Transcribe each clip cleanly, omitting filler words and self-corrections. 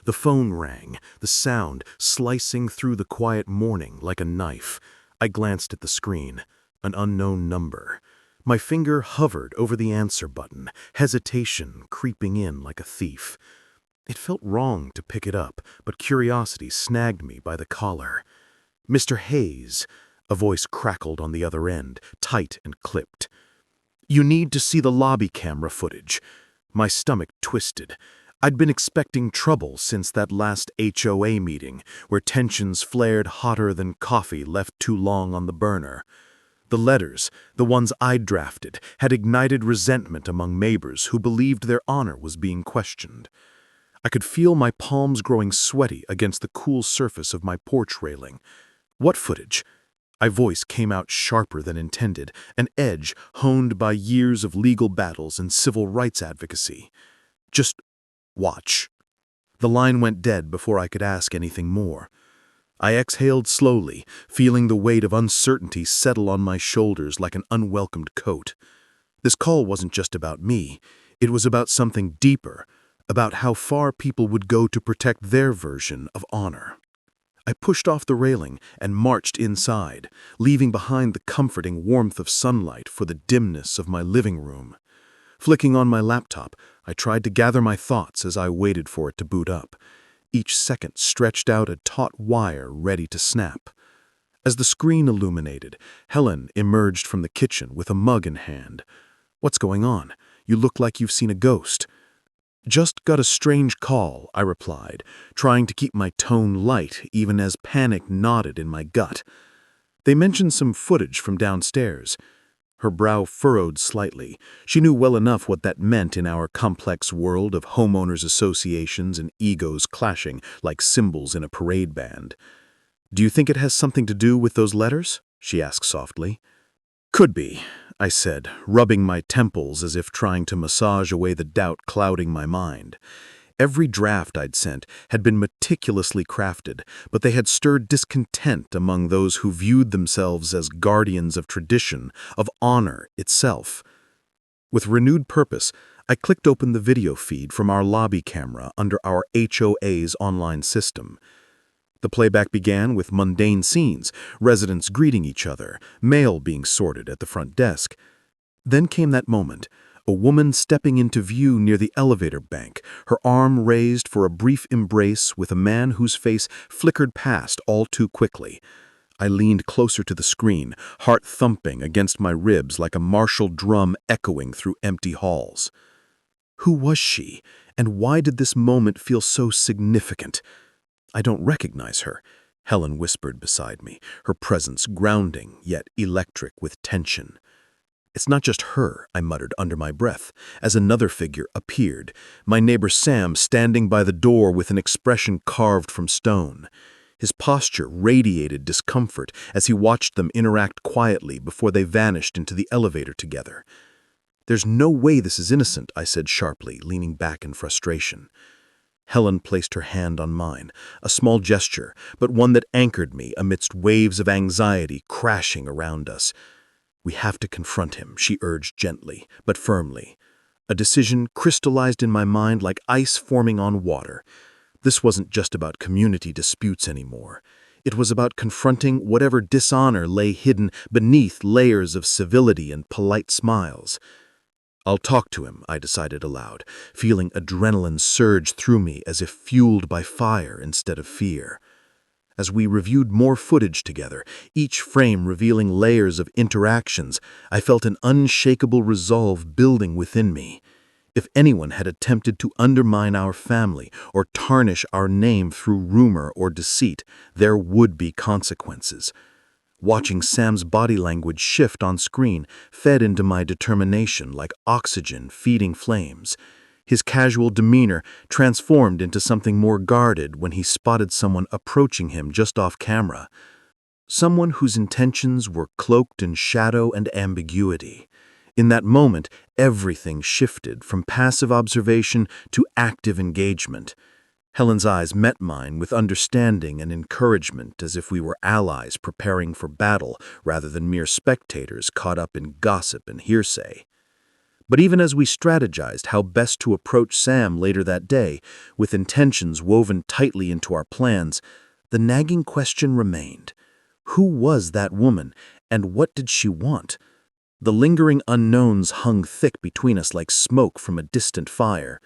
The phone rang, the sound slicing through the quiet morning like a knife. I glanced at the screen. An unknown number. My finger hovered over the answer button, hesitation creeping in like a thief. It felt wrong to pick it up, but curiosity snagged me by the collar. "Mr. Hayes," a voice crackled on the other end, tight and clipped. "You need to see the lobby camera footage." My stomach twisted. I'd been expecting trouble since that last HOA meeting, where tensions flared hotter than coffee left too long on the burner. The letters, the ones I'd drafted, had ignited resentment among neighbors who believed their honor was being questioned. I could feel my palms growing sweaty against the cool surface of my porch railing. "What footage?" My voice came out sharper than intended, an edge honed by years of legal battles and civil rights advocacy. "Just watch." The line went dead before I could ask anything more. I exhaled slowly, feeling the weight of uncertainty settle on my shoulders like an unwelcomed coat. This call wasn't just about me. It was about something deeper, about how far people would go to protect their version of honor. I pushed off the railing and marched inside, leaving behind the comforting warmth of sunlight for the dimness of my living room. Flicking on my laptop, I tried to gather my thoughts as I waited for it to boot up. Each second stretched out a taut wire ready to snap. As the screen illuminated, Helen emerged from the kitchen with a mug in hand. "What's going on? You look like you've seen a ghost." "Just got a strange call," I replied, trying to keep my tone light even as panic knotted in my gut. "They mentioned some footage from downstairs." Her brow furrowed slightly. She knew well enough what that meant in our complex world of homeowners associations and egos clashing like cymbals in a parade band. "Do you think it has something to do with those letters?" she asked softly. "Could be," I said, rubbing my temples as if trying to massage away the doubt clouding my mind. Every draft I'd sent had been meticulously crafted, but they had stirred discontent among those who viewed themselves as guardians of tradition, of honor itself. With renewed purpose, I clicked open the video feed from our lobby camera under our HOA's online system. The playback began with mundane scenes, residents greeting each other, mail being sorted at the front desk. Then came that moment, a woman stepping into view near the elevator bank, her arm raised for a brief embrace with a man whose face flickered past all too quickly. I leaned closer to the screen, heart thumping against my ribs like a martial drum echoing through empty halls. Who was she, and why did this moment feel so significant? "I don't recognize her," Helen whispered beside me, her presence grounding yet electric with tension. "It's not just her," I muttered under my breath, as another figure appeared, my neighbor Sam standing by the door with an expression carved from stone. His posture radiated discomfort as he watched them interact quietly before they vanished into the elevator together. "There's no way this is innocent," I said sharply, leaning back in frustration. Helen placed her hand on mine, a small gesture, but one that anchored me amidst waves of anxiety crashing around us. "We have to confront him," she urged gently, but firmly. A decision crystallized in my mind like ice forming on water. This wasn't just about community disputes anymore. It was about confronting whatever dishonor lay hidden beneath layers of civility and polite smiles. "I'll talk to him," I decided aloud, feeling adrenaline surge through me as if fueled by fire instead of fear. As we reviewed more footage together, each frame revealing layers of interactions, I felt an unshakable resolve building within me. If anyone had attempted to undermine our family or tarnish our name through rumor or deceit, there would be consequences. Watching Sam's body language shift on screen fed into my determination like oxygen feeding flames. His casual demeanor transformed into something more guarded when he spotted someone approaching him just off camera. Someone whose intentions were cloaked in shadow and ambiguity. In that moment, everything shifted from passive observation to active engagement. Helen's eyes met mine with understanding and encouragement, as if we were allies preparing for battle rather than mere spectators caught up in gossip and hearsay. But even as we strategized how best to approach Sam later that day, with intentions woven tightly into our plans, the nagging question remained. Who was that woman, and what did she want? The lingering unknowns hung thick between us like smoke from a distant fire.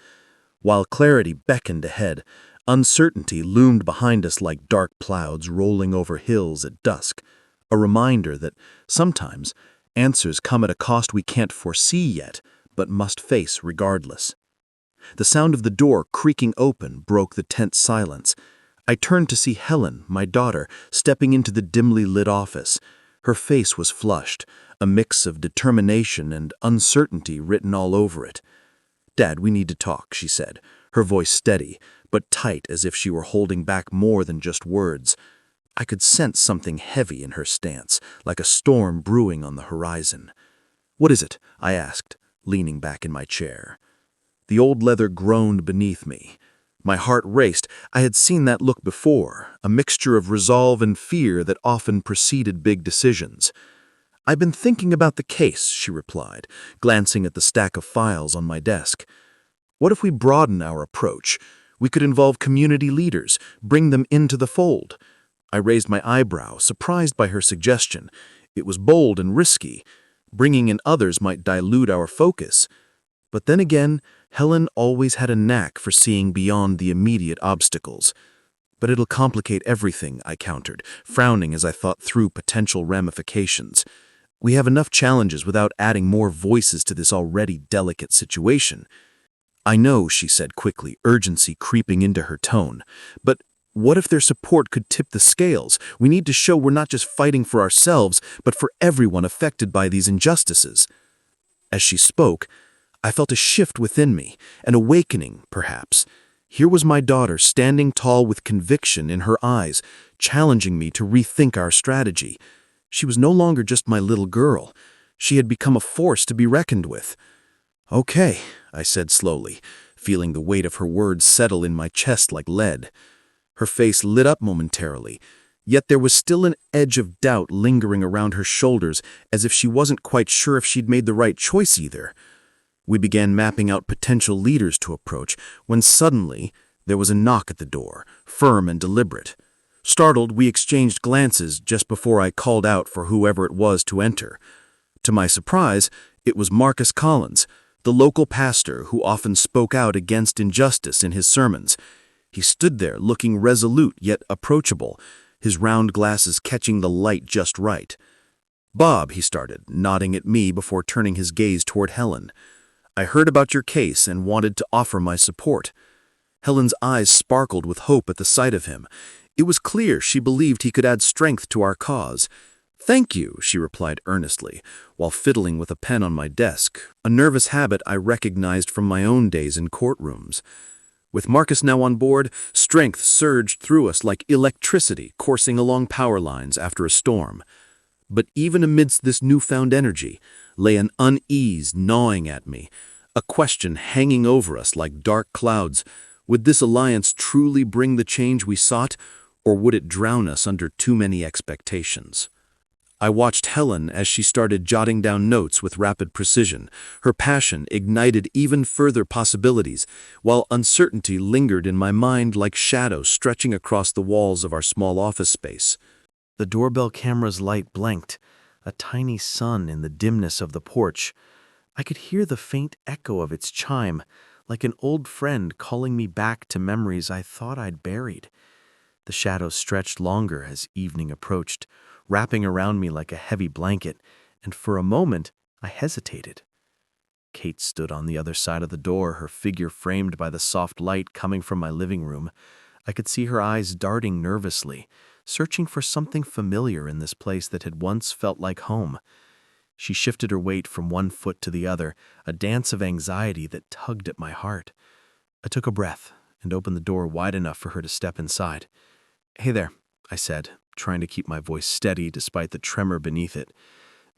While clarity beckoned ahead, uncertainty loomed behind us like dark clouds rolling over hills at dusk, a reminder that sometimes answers come at a cost we can't foresee yet, but must face regardless. The sound of the door creaking open broke the tense silence. I turned to see Helen, my daughter, stepping into the dimly lit office. Her face was flushed, a mix of determination and uncertainty written all over it. "Dad, we need to talk," she said, her voice steady, but tight as if she were holding back more than just words. I could sense something heavy in her stance, like a storm brewing on the horizon. "What is it?" I asked, leaning back in my chair. The old leather groaned beneath me. My heart raced. I had seen that look before, a mixture of resolve and fear that often preceded big decisions. "I've been thinking about the case," she replied, glancing at the stack of files on my desk. "What if we broaden our approach? We could involve community leaders, bring them into the fold." I raised my eyebrow, surprised by her suggestion. It was bold and risky. Bringing in others might dilute our focus. But then again, Helen always had a knack for seeing beyond the immediate obstacles. "But it'll complicate everything," I countered, frowning as I thought through potential ramifications. "We have enough challenges without adding more voices to this already delicate situation." "I know," she said quickly, urgency creeping into her tone. "But what if their support could tip the scales? We need to show we're not just fighting for ourselves, but for everyone affected by these injustices." As she spoke, I felt a shift within me, an awakening, perhaps. Here was my daughter standing tall with conviction in her eyes, challenging me to rethink our strategy. She was no longer just my little girl. She had become a force to be reckoned with. "Okay," I said slowly, feeling the weight of her words settle in my chest like lead. Her face lit up momentarily, yet there was still an edge of doubt lingering around her shoulders, as if she wasn't quite sure if she'd made the right choice either. We began mapping out potential leaders to approach, when suddenly there was a knock at the door, firm and deliberate. Startled, we exchanged glances just before I called out for whoever it was to enter. To my surprise, it was Marcus Collins, the local pastor who often spoke out against injustice in his sermons. He stood there looking resolute yet approachable, his round glasses catching the light just right. "Bob," he started, nodding at me before turning his gaze toward Helen. "I heard about your case and wanted to offer my support." Helen's eyes sparkled with hope at the sight of him. It was clear she believed he could add strength to our cause. "Thank you," she replied earnestly, while fiddling with a pen on my desk, a nervous habit I recognized from my own days in courtrooms. With Marcus now on board, strength surged through us like electricity coursing along power lines after a storm. But even amidst this newfound energy lay an unease gnawing at me, a question hanging over us like dark clouds. Would this alliance truly bring the change we sought, or would it drown us under too many expectations? I watched Helen as she started jotting down notes with rapid precision. Her passion ignited even further possibilities, while uncertainty lingered in my mind like shadows stretching across the walls of our small office space. The doorbell camera's light blinked, a tiny sun in the dimness of the porch. I could hear the faint echo of its chime, like an old friend calling me back to memories I thought I'd buried. The shadows stretched longer as evening approached, wrapping around me like a heavy blanket, and for a moment I hesitated. Kate stood on the other side of the door, her figure framed by the soft light coming from my living room. I could see her eyes darting nervously, searching for something familiar in this place that had once felt like home. She shifted her weight from one foot to the other, a dance of anxiety that tugged at my heart. I took a breath and opened the door wide enough for her to step inside. "Hey there," I said, trying to keep my voice steady despite the tremor beneath it.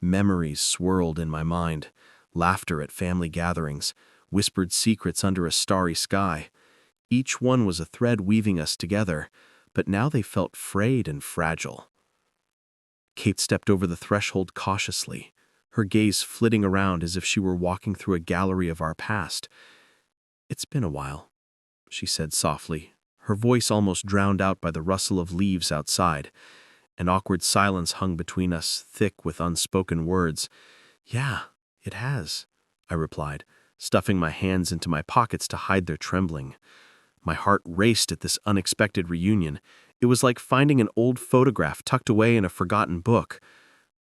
Memories swirled in my mind, laughter at family gatherings, whispered secrets under a starry sky. Each one was a thread weaving us together, but now they felt frayed and fragile. Kate stepped over the threshold cautiously, her gaze flitting around as if she were walking through a gallery of our past. "It's been a while," she said softly, her voice almost drowned out by the rustle of leaves outside. An awkward silence hung between us, thick with unspoken words. "Yeah, it has," I replied, stuffing my hands into my pockets to hide their trembling. My heart raced at this unexpected reunion. It was like finding an old photograph tucked away in a forgotten book.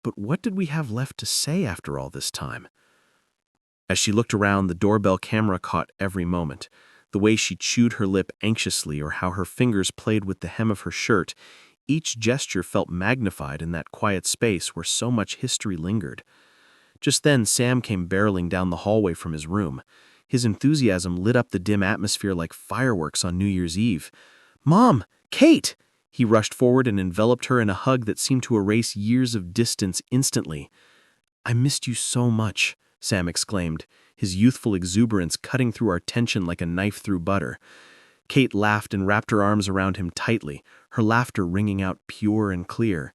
But what did we have left to say after all this time? As she looked around, the doorbell camera caught every moment. The way she chewed her lip anxiously or how her fingers played with the hem of her shirt. Each gesture felt magnified in that quiet space where so much history lingered. Just then, Sam came barreling down the hallway from his room. His enthusiasm lit up the dim atmosphere like fireworks on New Year's Eve. "Mom! Kate!" He rushed forward and enveloped her in a hug that seemed to erase years of distance instantly. "I missed you so much," Sam exclaimed, his youthful exuberance cutting through our tension like a knife through butter. Kate laughed and wrapped her arms around him tightly, her laughter ringing out pure and clear.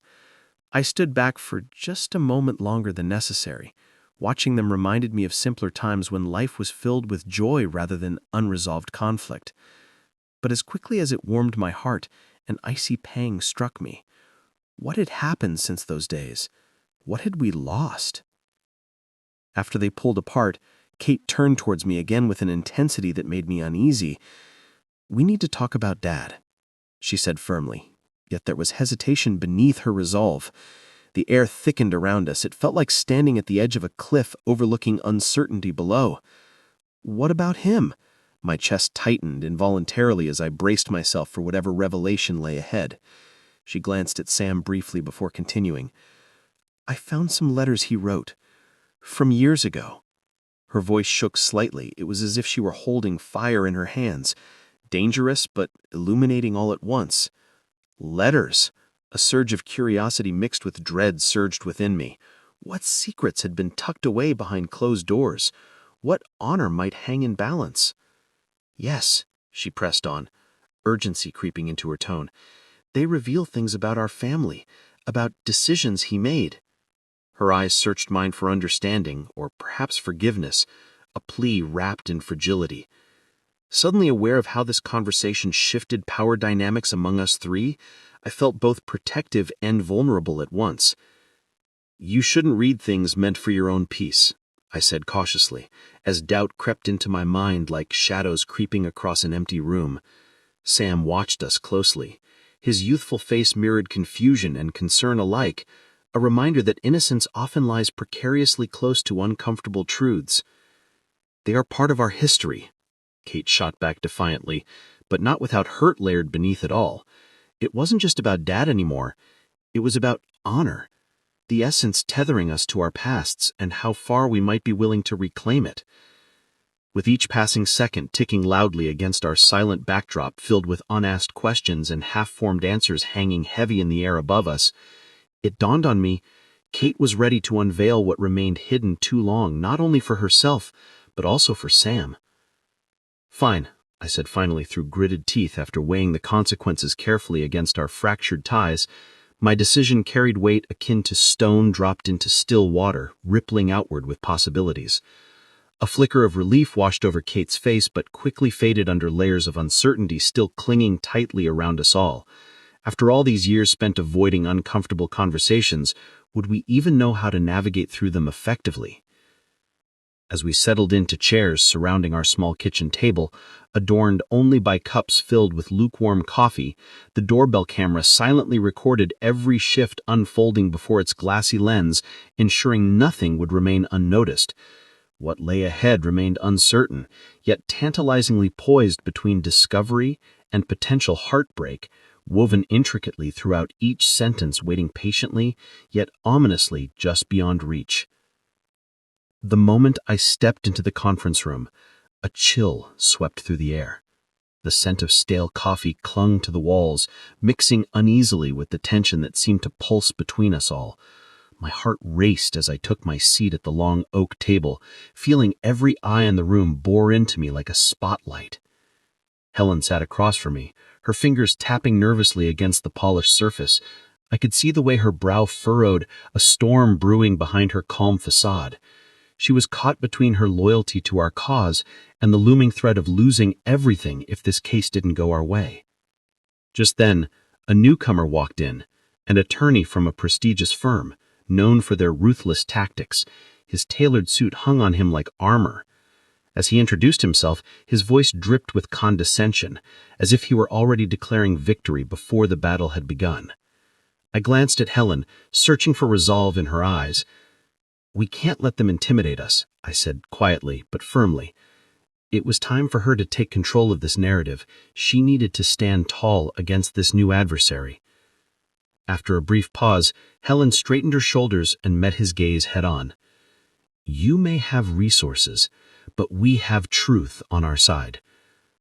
I stood back for just a moment longer than necessary. Watching them reminded me of simpler times when life was filled with joy rather than unresolved conflict. But as quickly as it warmed my heart, an icy pang struck me. What had happened since those days? What had we lost? After they pulled apart, Kate turned towards me again with an intensity that made me uneasy. "We need to talk about Dad," she said firmly, yet there was hesitation beneath her resolve. The air thickened around us. It felt like standing at the edge of a cliff overlooking uncertainty below. "What about him?" My chest tightened involuntarily as I braced myself for whatever revelation lay ahead. She glanced at Sam briefly before continuing. "I found some letters he wrote. From years ago." Her voice shook slightly. It was as if she were holding fire in her hands. Dangerous, but illuminating all at once. Letters. A surge of curiosity mixed with dread surged within me. What secrets had been tucked away behind closed doors? What honor might hang in balance? "Yes," she pressed on, urgency creeping into her tone. "They reveal things about our family, about decisions he made." Her eyes searched mine for understanding, or perhaps forgiveness, a plea wrapped in fragility. Suddenly aware of how this conversation shifted power dynamics among us three, I felt both protective and vulnerable at once. "You shouldn't read things meant for your own peace," I said cautiously, as doubt crept into my mind like shadows creeping across an empty room. Sam watched us closely. His youthful face mirrored confusion and concern alike, a reminder that innocence often lies precariously close to uncomfortable truths. "They are part of our history," Kate shot back defiantly, but not without hurt layered beneath it all. It wasn't just about Dad anymore. It was about honor, the essence tethering us to our pasts and how far we might be willing to reclaim it. With each passing second ticking loudly against our silent backdrop filled with unasked questions and half-formed answers hanging heavy in the air above us, it dawned on me Kate was ready to unveil what remained hidden too long, not only for herself, but also for Sam. "Fine," I said finally through gritted teeth after weighing the consequences carefully against our fractured ties. My decision carried weight akin to stone dropped into still water, rippling outward with possibilities. A flicker of relief washed over Kate's face but quickly faded under layers of uncertainty still clinging tightly around us all. After all these years spent avoiding uncomfortable conversations, would we even know how to navigate through them effectively? As we settled into chairs surrounding our small kitchen table, adorned only by cups filled with lukewarm coffee, the doorbell camera silently recorded every shift unfolding before its glassy lens, ensuring nothing would remain unnoticed. What lay ahead remained uncertain, yet tantalizingly poised between discovery and potential heartbreak, woven intricately throughout each sentence, waiting patiently, yet ominously just beyond reach. The moment I stepped into the conference room, a chill swept through the air. The scent of stale coffee clung to the walls, mixing uneasily with the tension that seemed to pulse between us all. My heart raced as I took my seat at the long oak table, feeling every eye in the room bore into me like a spotlight. Helen sat across from me, her fingers tapping nervously against the polished surface, I could see the way her brow furrowed, a storm brewing behind her calm facade. She was caught between her loyalty to our cause and the looming threat of losing everything if this case didn't go our way. Just then, a newcomer walked in, an attorney from a prestigious firm, known for their ruthless tactics. His tailored suit hung on him like armor. As he introduced himself, his voice dripped with condescension, as if he were already declaring victory before the battle had begun. I glanced at Helen, searching for resolve in her eyes. "We can't let them intimidate us," I said quietly but firmly. It was time for her to take control of this narrative. She needed to stand tall against this new adversary. After a brief pause, Helen straightened her shoulders and met his gaze head-on. "You may have resources, but we have truth on our side."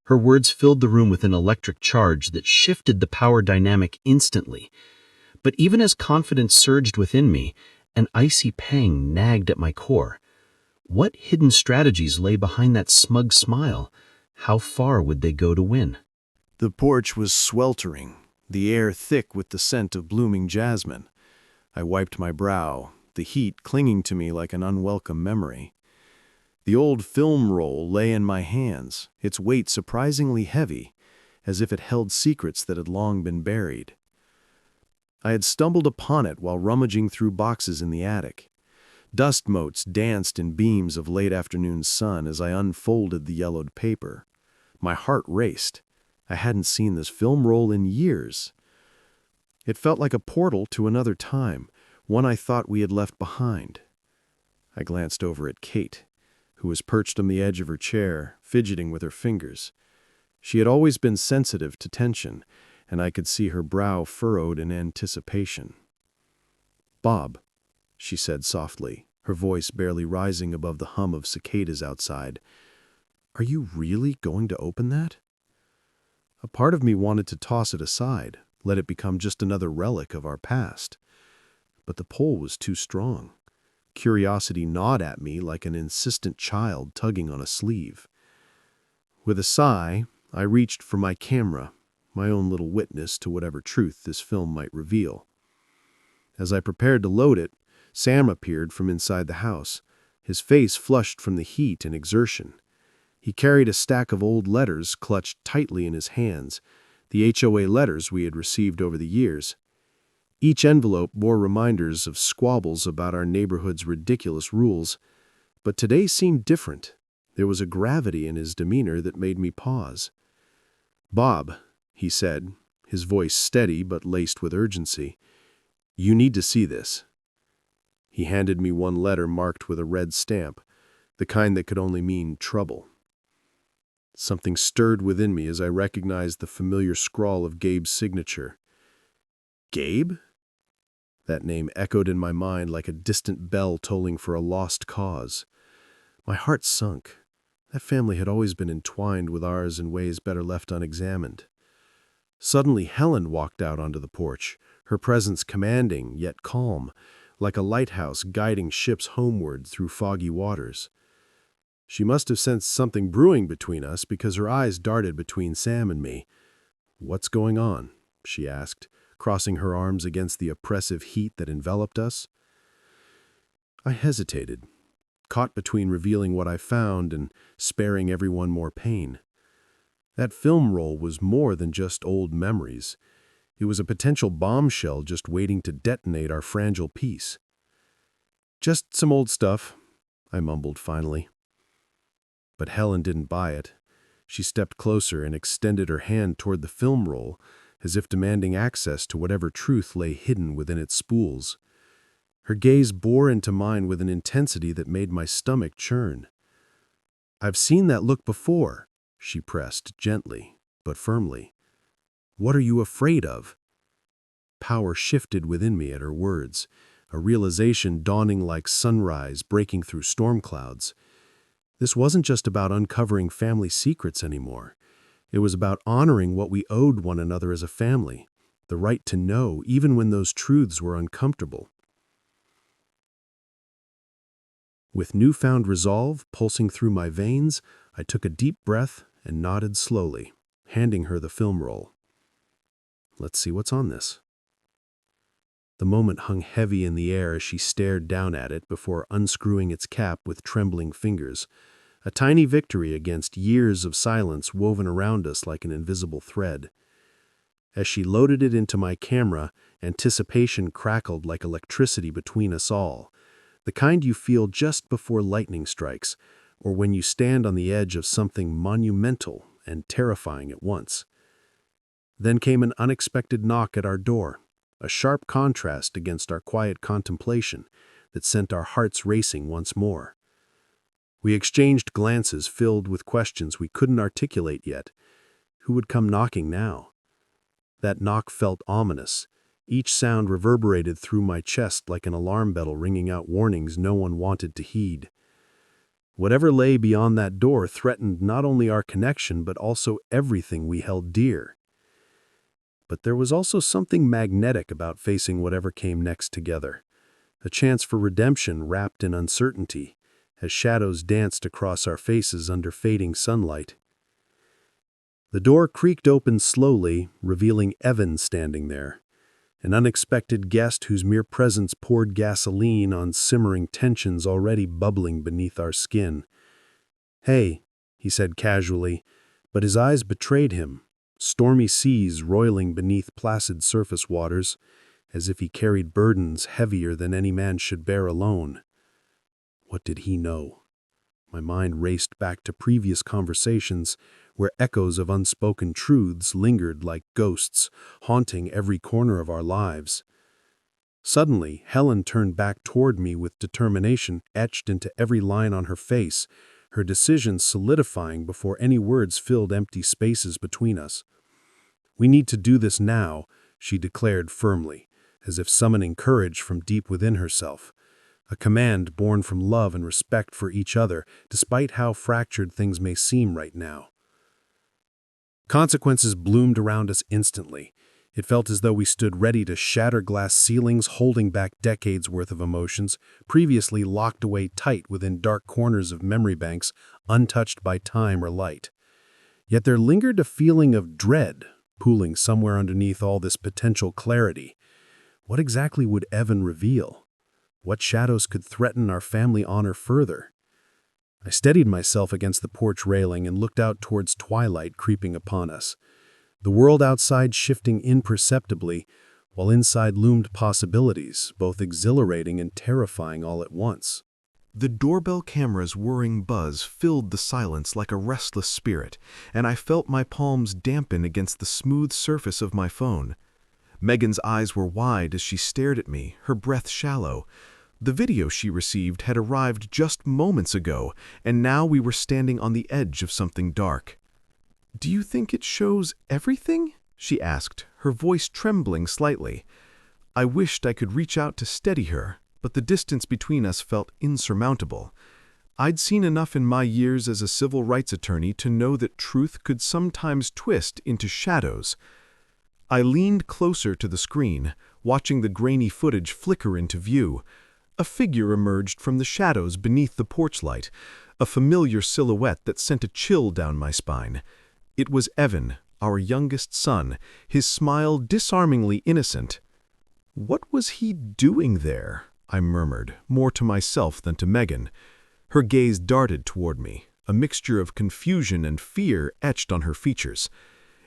Her words filled the room with an electric charge that shifted the power dynamic instantly. But even as confidence surged within me, an icy pang nagged at my core. What hidden strategies lay behind that smug smile? How far would they go to win? The porch was sweltering, the air thick with the scent of blooming jasmine. I wiped my brow, the heat clinging to me like an unwelcome memory. The old film roll lay in my hands, its weight surprisingly heavy, as if it held secrets that had long been buried. I had stumbled upon it while rummaging through boxes in the attic. Dust motes danced in beams of late afternoon sun as I unfolded the yellowed paper. My heart raced. I hadn't seen this film roll in years. It felt like a portal to another time, one I thought we had left behind. I glanced over at Kate, who was perched on the edge of her chair, fidgeting with her fingers. She had always been sensitive to tension, and I could see her brow furrowed in anticipation. "Bob," she said softly, her voice barely rising above the hum of cicadas outside, "are you really going to open that?" A part of me wanted to toss it aside, let it become just another relic of our past. But the pull was too strong. Curiosity gnawed at me like an insistent child tugging on a sleeve. With a sigh, I reached for my camera, my own little witness to whatever truth this film might reveal. As I prepared to load it, Sam appeared from inside the house, his face flushed from the heat and exertion. He carried a stack of old letters clutched tightly in his hands, the HOA letters we had received over the years. Each envelope bore reminders of squabbles about our neighborhood's ridiculous rules, but today seemed different. There was a gravity in his demeanor that made me pause. "Bob," he said, his voice steady but laced with urgency, "you need to see this." He handed me one letter marked with a red stamp, the kind that could only mean trouble. Something stirred within me as I recognized the familiar scrawl of Gabe's signature. Gabe? That name echoed in my mind like a distant bell tolling for a lost cause. My heart sunk. That family had always been entwined with ours in ways better left unexamined. Suddenly Helen walked out onto the porch, her presence commanding yet calm, like a lighthouse guiding ships homeward through foggy waters. She must have sensed something brewing between us because her eyes darted between Sam and me. "What's going on?" she asked, crossing her arms against the oppressive heat that enveloped us. I hesitated, caught between revealing what I found and sparing everyone more pain. That film roll was more than just old memories. It was a potential bombshell just waiting to detonate our fragile peace. "Just some old stuff," I mumbled finally. But Helen didn't buy it. She stepped closer and extended her hand toward the film roll, as if demanding access to whatever truth lay hidden within its spools. Her gaze bore into mine with an intensity that made my stomach churn. "I've seen that look before," she pressed, gently but firmly. "What are you afraid of?" Power shifted within me at her words, a realization dawning like sunrise breaking through storm clouds. This wasn't just about uncovering family secrets anymore. It was about honoring what we owed one another as a family, the right to know even when those truths were uncomfortable. With newfound resolve pulsing through my veins, I took a deep breath and nodded slowly, handing her the film roll. "Let's see what's on this." The moment hung heavy in the air as she stared down at it before unscrewing its cap with trembling fingers, a tiny victory against years of silence woven around us like an invisible thread. As she loaded it into my camera, anticipation crackled like electricity between us all, the kind you feel just before lightning strikes, or when you stand on the edge of something monumental and terrifying at once. Then came an unexpected knock at our door, a sharp contrast against our quiet contemplation that sent our hearts racing once more. We exchanged glances filled with questions we couldn't articulate yet. Who would come knocking now? That knock felt ominous. Each sound reverberated through my chest like an alarm bell ringing out warnings no one wanted to heed. Whatever lay beyond that door threatened not only our connection but also everything we held dear. But there was also something magnetic about facing whatever came next together, a chance for redemption wrapped in uncertainty, as shadows danced across our faces under fading sunlight. The door creaked open slowly, revealing Evan standing there, an unexpected guest whose mere presence poured gasoline on simmering tensions already bubbling beneath our skin. "Hey," he said casually, but his eyes betrayed him, stormy seas roiling beneath placid surface waters, as if he carried burdens heavier than any man should bear alone. What did he know? My mind raced back to previous conversations where echoes of unspoken truths lingered like ghosts, haunting every corner of our lives. Suddenly, Helen turned back toward me with determination etched into every line on her face, her decision solidifying before any words filled empty spaces between us. "We need to do this now," she declared firmly, as if summoning courage from deep within herself. A command born from love and respect for each other, despite how fractured things may seem right now. Consequences bloomed around us instantly. It felt as though we stood ready to shatter glass ceilings, holding back decades' worth of emotions, previously locked away tight within dark corners of memory banks, untouched by time or light. Yet there lingered a feeling of dread, pooling somewhere underneath all this potential clarity. What exactly would Evan reveal? What shadows could threaten our family honor further? I steadied myself against the porch railing and looked out towards twilight creeping upon us. The world outside shifting imperceptibly, while inside loomed possibilities, both exhilarating and terrifying all at once. The doorbell camera's whirring buzz filled the silence like a restless spirit, and I felt my palms dampen against the smooth surface of my phone. Megan's eyes were wide as she stared at me, her breath shallow. The video she received had arrived just moments ago, and now we were standing on the edge of something dark. "Do you think it shows everything?" she asked, her voice trembling slightly. I wished I could reach out to steady her, but the distance between us felt insurmountable. I'd seen enough in my years as a civil rights attorney to know that truth could sometimes twist into shadows. I leaned closer to the screen, watching the grainy footage flicker into view. A figure emerged from the shadows beneath the porch light, a familiar silhouette that sent a chill down my spine. It was Evan, our youngest son, his smile disarmingly innocent. "What was he doing there?" I murmured, more to myself than to Megan. Her gaze darted toward me, a mixture of confusion and fear etched on her features.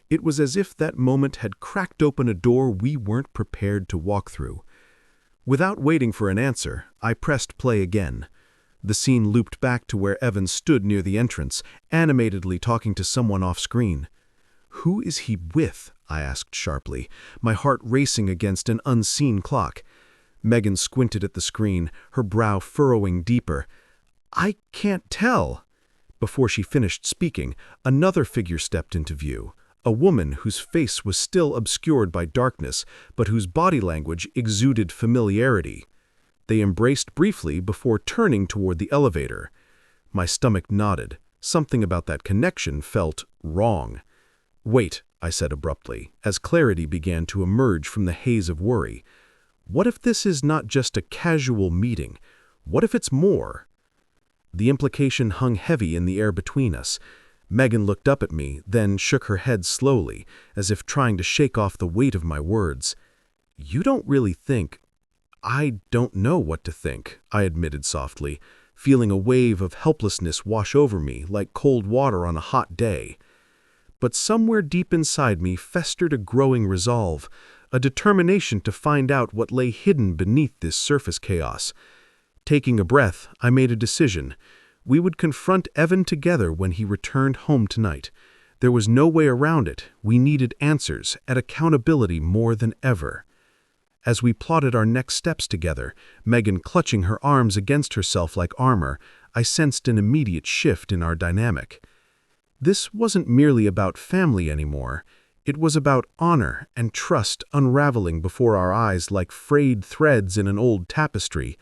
It was as if that moment had cracked open a door we weren't prepared to walk through. Without waiting for an answer, I pressed play again. The scene looped back to where Evan stood near the entrance, animatedly talking to someone off-screen. "Who is he with?" I asked sharply, my heart racing against an unseen clock. Megan squinted at the screen, her brow furrowing deeper. "I can't tell." Before she finished speaking, another figure stepped into view. A woman whose face was still obscured by darkness, but whose body language exuded familiarity. They embraced briefly before turning toward the elevator. My stomach nodded. Something about that connection felt wrong. "Wait," I said abruptly, as clarity began to emerge from the haze of worry. "What if this is not just a casual meeting? What if it's more?" The implication hung heavy in the air between us. Megan looked up at me, then shook her head slowly, as if trying to shake off the weight of my words. You don't really think— I don't know what to think, I admitted softly, feeling a wave of helplessness wash over me like cold water on a hot day. But somewhere deep inside me festered a growing resolve, a determination to find out what lay hidden beneath this surface chaos. Taking a breath, I made a decision. We would confront Evan together when he returned home tonight. There was no way around it. We needed answers and accountability more than ever. As we plotted our next steps together, Megan clutching her arms against herself like armor, I sensed an immediate shift in our dynamic. This wasn't merely about family anymore. It was about honor and trust unraveling before our eyes like frayed threads in an old tapestry.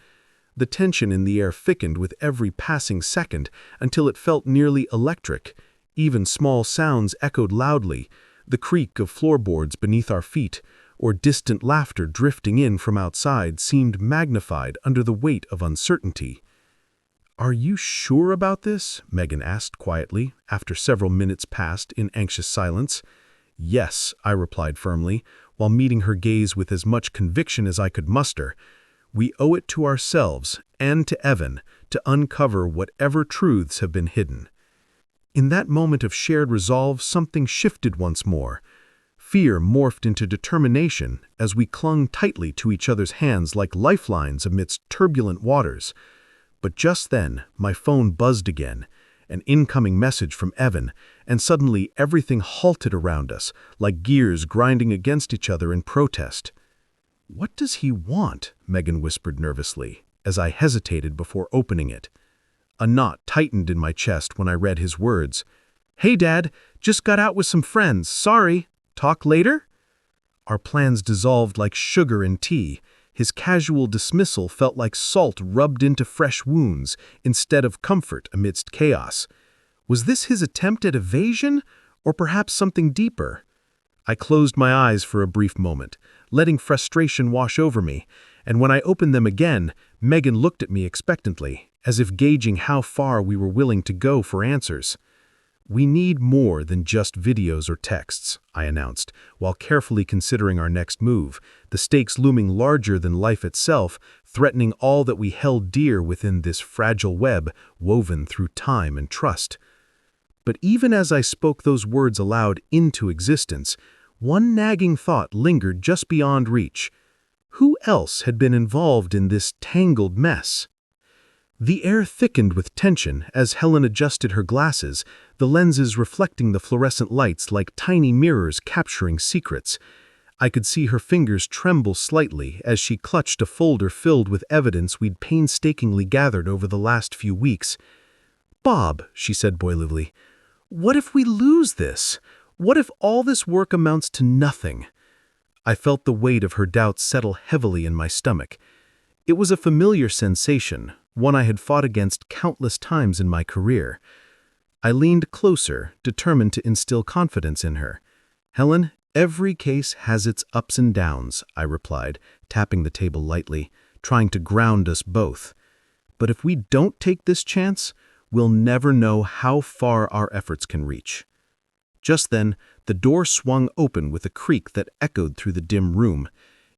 The tension in the air thickened with every passing second until it felt nearly electric. Even small sounds echoed loudly, the creak of floorboards beneath our feet, or distant laughter drifting in from outside seemed magnified under the weight of uncertainty. "Are you sure about this?" Megan asked quietly, after several minutes passed in anxious silence. "Yes," I replied firmly, while meeting her gaze with as much conviction as I could muster. "We owe it to ourselves and to Evan to uncover whatever truths have been hidden." In that moment of shared resolve, something shifted once more. Fear morphed into determination as we clung tightly to each other's hands like lifelines amidst turbulent waters. But just then, my phone buzzed again, an incoming message from Evan, and suddenly everything halted around us, like gears grinding against each other in protest. "What does he want?" Megan whispered nervously, as I hesitated before opening it. A knot tightened in my chest when I read his words. "Hey, Dad, just got out with some friends. Sorry. Talk later?" Our plans dissolved like sugar in tea. His casual dismissal felt like salt rubbed into fresh wounds instead of comfort amidst chaos. Was this his attempt at evasion, or perhaps something deeper? I closed my eyes for a brief moment, letting frustration wash over me, and when I opened them again, Megan looked at me expectantly, as if gauging how far we were willing to go for answers. "We need more than just videos or texts," I announced, while carefully considering our next move, the stakes looming larger than life itself, threatening all that we held dear within this fragile web woven through time and trust. But even as I spoke those words aloud into existence, one nagging thought lingered just beyond reach. Who else had been involved in this tangled mess? The air thickened with tension as Helen adjusted her glasses, the lenses reflecting the fluorescent lights like tiny mirrors capturing secrets. I could see her fingers tremble slightly as she clutched a folder filled with evidence we'd painstakingly gathered over the last few weeks. "Bob," she said buoyantly, "what if we lose this? What if all this work amounts to nothing?" I felt the weight of her doubts settle heavily in my stomach. It was a familiar sensation, one I had fought against countless times in my career. I leaned closer, determined to instill confidence in her. "Helen, every case has its ups and downs," I replied, tapping the table lightly, trying to ground us both. "But if we don't take this chance, we'll never know how far our efforts can reach." Just then, the door swung open with a creak that echoed through the dim room.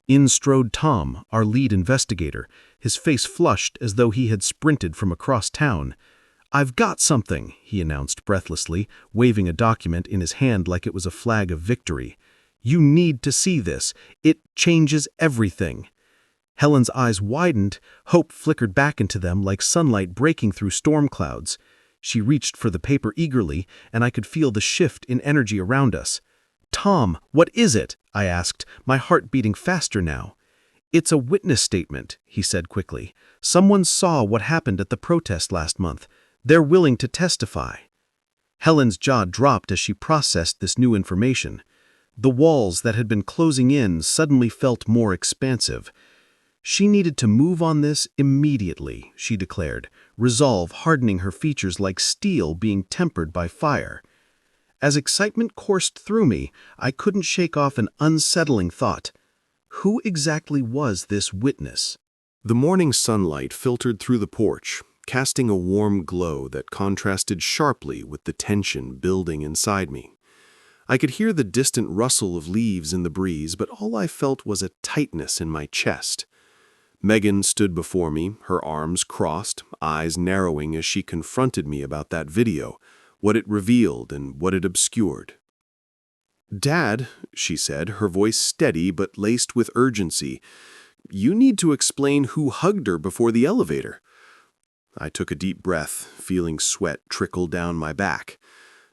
In strode Tom, our lead investigator, his face flushed as though he had sprinted from across town. "I've got something," he announced breathlessly, waving a document in his hand like it was a flag of victory. "You need to see this. It changes everything." Helen's eyes widened, hope flickered back into them like sunlight breaking through storm clouds. She reached for the paper eagerly, and I could feel the shift in energy around us. "Tom, what is it?" I asked, my heart beating faster now. "It's a witness statement," he said quickly. "Someone saw what happened at the protest last month. They're willing to testify." Helen's jaw dropped as she processed this new information. The walls that had been closing in suddenly felt more expansive. She needed to move on this immediately, she declared, resolve hardening her features like steel being tempered by fire. As excitement coursed through me, I couldn't shake off an unsettling thought. Who exactly was this witness? The morning sunlight filtered through the porch, casting a warm glow that contrasted sharply with the tension building inside me. I could hear the distant rustle of leaves in the breeze, but all I felt was a tightness in my chest. Megan stood before me, her arms crossed, eyes narrowing as she confronted me about that video, what it revealed and what it obscured. "Dad," she said, her voice steady but laced with urgency, "you need to explain who hugged her before the elevator." I took a deep breath, feeling sweat trickle down my back.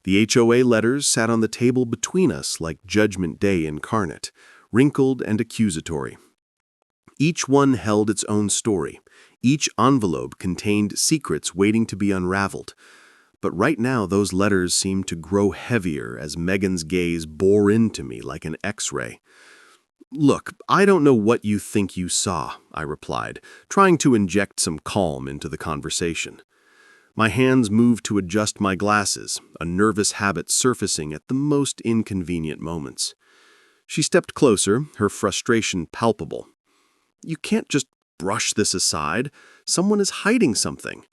The HOA letters sat on the table between us like Judgment Day incarnate, wrinkled and accusatory. Each one held its own story. Each envelope contained secrets waiting to be unraveled. But right now those letters seemed to grow heavier as Megan's gaze bore into me like an X-ray. "Look, I don't know what you think you saw," I replied, trying to inject some calm into the conversation. My hands moved to adjust my glasses, a nervous habit surfacing at the most inconvenient moments. She stepped closer, her frustration palpable. "You can't just brush this aside. Someone is hiding something."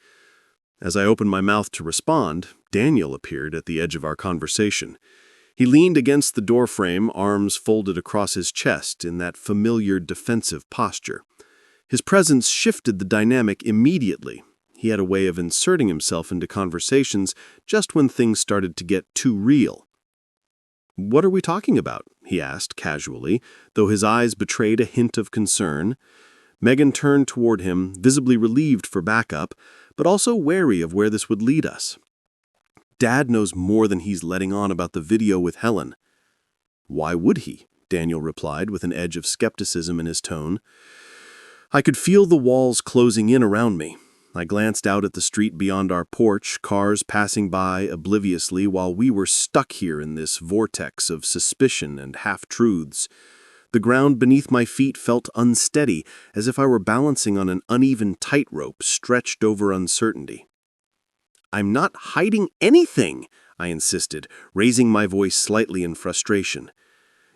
As I opened my mouth to respond, Daniel appeared at the edge of our conversation. He leaned against the doorframe, arms folded across his chest in that familiar defensive posture. His presence shifted the dynamic immediately. He had a way of inserting himself into conversations just when things started to get too real. "What are we talking about?" he asked casually, though his eyes betrayed a hint of concern. Megan turned toward him, visibly relieved for backup, but also wary of where this would lead us. "Dad knows more than he's letting on about the video with Helen." "Why would he?" Daniel replied with an edge of skepticism in his tone. I could feel the walls closing in around me. I glanced out at the street beyond our porch, cars passing by obliviously while we were stuck here in this vortex of suspicion and half-truths. The ground beneath my feet felt unsteady, as if I were balancing on an uneven tightrope stretched over uncertainty. "I'm not hiding anything," I insisted, raising my voice slightly in frustration.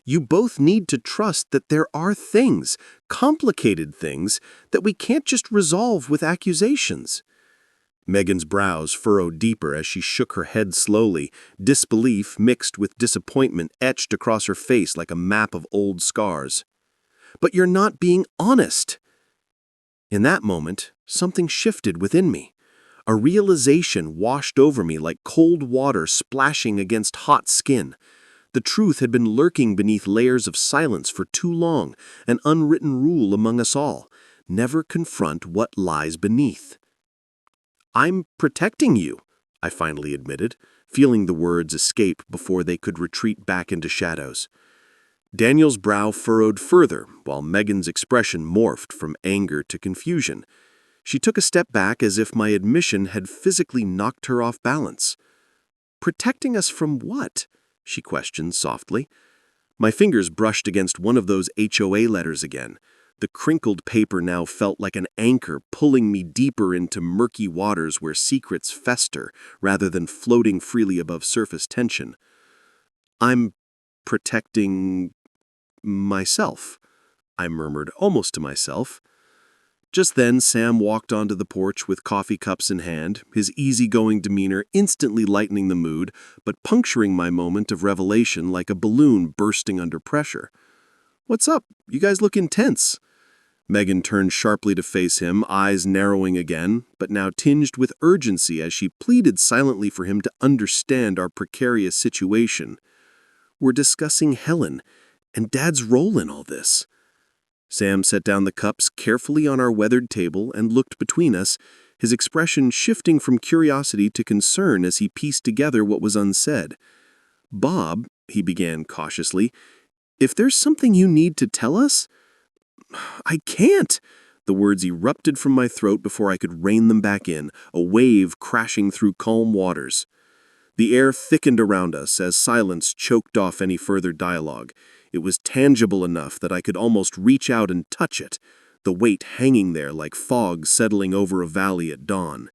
"You both need to trust that there are things, complicated things, that we can't just resolve with accusations." Megan's brows furrowed deeper as she shook her head slowly, disbelief mixed with disappointment etched across her face like a map of old scars. "But you're not being honest." In that moment, something shifted within me. A realization washed over me like cold water splashing against hot skin. The truth had been lurking beneath layers of silence for too long, an unwritten rule among us all: never confront what lies beneath. "I'm protecting you," I finally admitted, feeling the words escape before they could retreat back into shadows. Daniel's brow furrowed further, while Megan's expression morphed from anger to confusion. She took a step back as if my admission had physically knocked her off balance. "Protecting us from what?" she questioned softly. My fingers brushed against one of those HOA letters again. The crinkled paper now felt like an anchor pulling me deeper into murky waters where secrets fester rather than floating freely above surface tension. "I'm protecting myself," I murmured almost to myself. Just then, Sam walked onto the porch with coffee cups in hand, his easygoing demeanor instantly lightening the mood, but puncturing my moment of revelation like a balloon bursting under pressure. "What's up? You guys look intense." Megan turned sharply to face him, eyes narrowing again, but now tinged with urgency as she pleaded silently for him to understand our precarious situation. "We're discussing Helen and Dad's role in all this." Sam set down the cups carefully on our weathered table and looked between us, his expression shifting from curiosity to concern as he pieced together what was unsaid. "Bob," he began cautiously, "if there's something you need to tell us—" "I can't!" The words erupted from my throat before I could rein them back in, a wave crashing through calm waters. The air thickened around us as silence choked off any further dialogue. It was tangible enough that I could almost reach out and touch it, the weight hanging there like fog settling over a valley at dawn.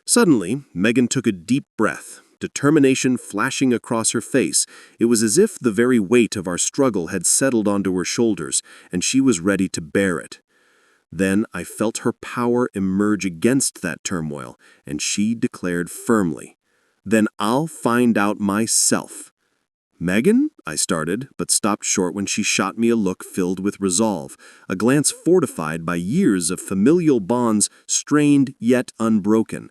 Suddenly, Megan took a deep breath, determination flashing across her face. It was as if the very weight of our struggle had settled onto her shoulders, and she was ready to bear it. Then I felt her power emerge against that turmoil, and she declared firmly, "Then I'll find out myself." "Megan?" I started, but stopped short when she shot me a look filled with resolve, a glance fortified by years of familial bonds strained yet unbroken.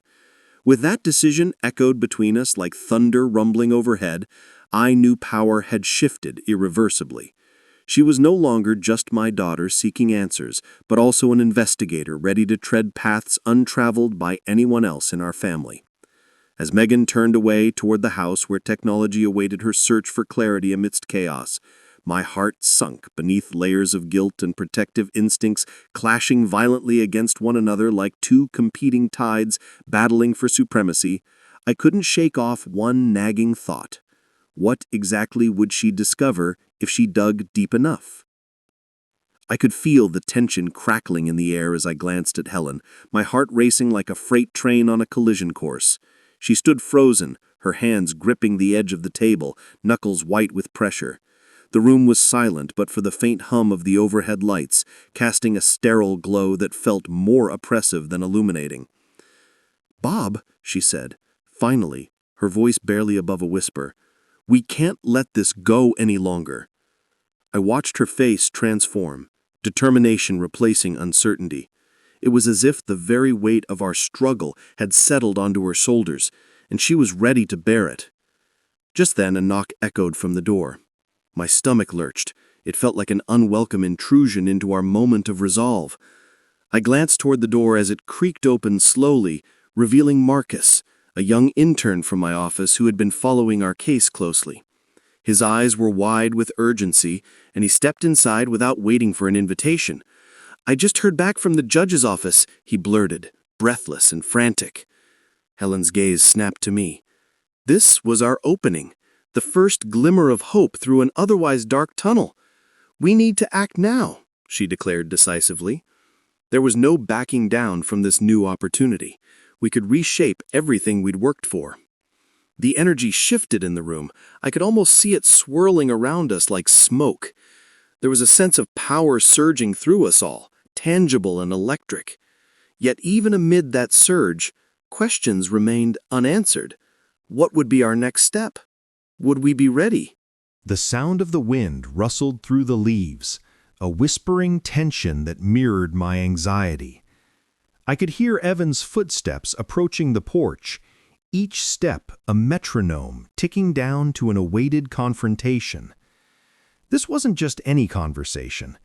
With that decision echoed between us like thunder rumbling overhead, I knew power had shifted irreversibly. She was no longer just my daughter seeking answers, but also an investigator ready to tread paths untraveled by anyone else in our family. As Megan turned away toward the house where technology awaited her search for clarity amidst chaos, my heart sunk beneath layers of guilt and protective instincts clashing violently against one another like two competing tides battling for supremacy. I couldn't shake off one nagging thought. What exactly would she discover if she dug deep enough? I could feel the tension crackling in the air as I glanced at Helen, my heart racing like a freight train on a collision course. She stood frozen, her hands gripping the edge of the table, knuckles white with pressure. The room was silent but for the faint hum of the overhead lights, casting a sterile glow that felt more oppressive than illuminating. "Bob," she said, finally, her voice barely above a whisper, "we can't let this go any longer." I watched her face transform, determination replacing uncertainty. It was as if the very weight of our struggle had settled onto her shoulders, and she was ready to bear it. Just then a knock echoed from the door. My stomach lurched. It felt like an unwelcome intrusion into our moment of resolve. I glanced toward the door as it creaked open slowly, revealing Marcus, a young intern from my office who had been following our case closely. His eyes were wide with urgency, and he stepped inside without waiting for an invitation. "I just heard back from the judge's office," he blurted, breathless and frantic. Helen's gaze snapped to me. This was our opening, the first glimmer of hope through an otherwise dark tunnel. "We need to act now," she declared decisively. There was no backing down from this new opportunity. We could reshape everything we'd worked for. The energy shifted in the room. I could almost see it swirling around us like smoke. There was a sense of power surging through us all, tangible and electric. Yet even amid that surge, questions remained unanswered. What would be our next step? Would we be ready? The sound of the wind rustled through the leaves, a whispering tension that mirrored my anxiety. I could hear Evan's footsteps approaching the porch, each step a metronome ticking down to an awaited confrontation. This wasn't just any conversation.